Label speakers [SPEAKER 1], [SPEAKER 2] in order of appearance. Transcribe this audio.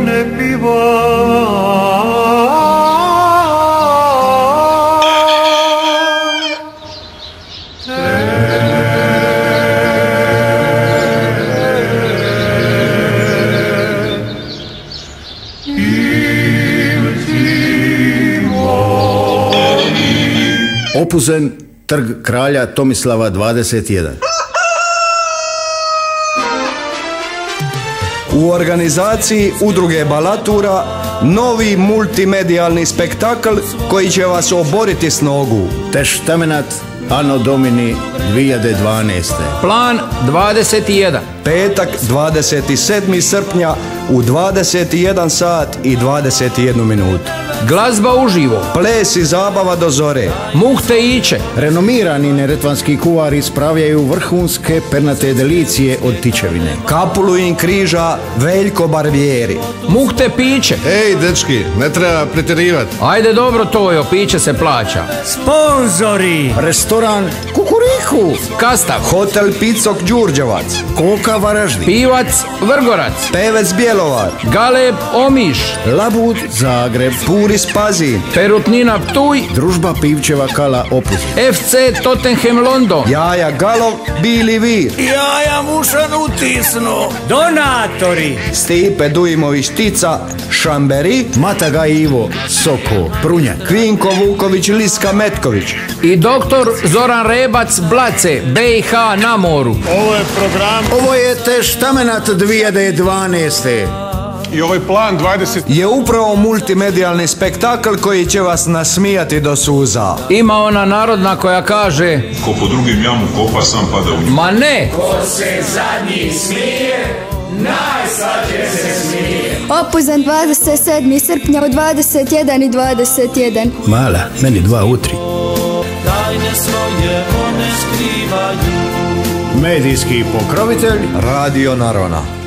[SPEAKER 1] ne piva.
[SPEAKER 2] Opuzen, trg kralja Tomislava 21.
[SPEAKER 3] U organizaciji Udruge Balatura novi multimedijalni spektakl koji će vas oboriti s nogu.
[SPEAKER 2] Testamenat Anno Domini 2012.
[SPEAKER 4] Plan 21.
[SPEAKER 3] Petak 27. srpnja u 21 sat i 21 minutu.
[SPEAKER 4] Glazba uživo.
[SPEAKER 3] Ples i zabava do zore.
[SPEAKER 4] Muhte iće.
[SPEAKER 2] Renomirani neretvanski kuvari spravljaju vrhunske pernate delicije od tičevine.
[SPEAKER 3] Kapulu im križa Veljko Barbieri.
[SPEAKER 4] Muhte piće.
[SPEAKER 5] Ej, dečki, ne treba pretjerivati.
[SPEAKER 4] Ajde dobro Tojo, piće se plaća.
[SPEAKER 6] Sponzori.
[SPEAKER 2] Restoran Kukuriku.
[SPEAKER 4] Kastav.
[SPEAKER 3] Hotel Picok Đurđevac.
[SPEAKER 2] Koka Varaždin.
[SPEAKER 4] Pivac Vrgorac.
[SPEAKER 3] Pevec Bjelovar.
[SPEAKER 4] Galeb Omiš.
[SPEAKER 2] Labud Zagreb.
[SPEAKER 3] Puris Pazin.
[SPEAKER 4] Perutnina Ptuj.
[SPEAKER 2] Družba Pivčeva Kala Opuzin.
[SPEAKER 4] FC Tottenham London.
[SPEAKER 3] Jaja Galov Bili Vir.
[SPEAKER 6] Jaja Mušan utisnu. Donatori.
[SPEAKER 3] Stipe Dujmović Tica Šamberi.
[SPEAKER 2] Mataga Ivo Soko Prunjak.
[SPEAKER 3] Kvinko Vuković Liska Metković.
[SPEAKER 4] I doktor Zoran Rebac Blace, BiH na moru.
[SPEAKER 2] Ovo je Testamenat 2012.
[SPEAKER 5] I ovaj plan 20...
[SPEAKER 3] Je upravo multimedijalni spektakl koji će vas nasmijati do suza.
[SPEAKER 4] Ima ona narodna koja kaže:
[SPEAKER 7] Ko po drugim jamu kopa, sam pada u nju.
[SPEAKER 4] ma ne!
[SPEAKER 6] Ko se zadnji smije, najslađe se smije.
[SPEAKER 8] Opuzen 27. srpnja u 21 i 21.
[SPEAKER 2] Mala, meni 2 utri.
[SPEAKER 1] Tajne svoje one skrivaju.
[SPEAKER 2] Medijski pokrovitelj
[SPEAKER 3] Radio Narona.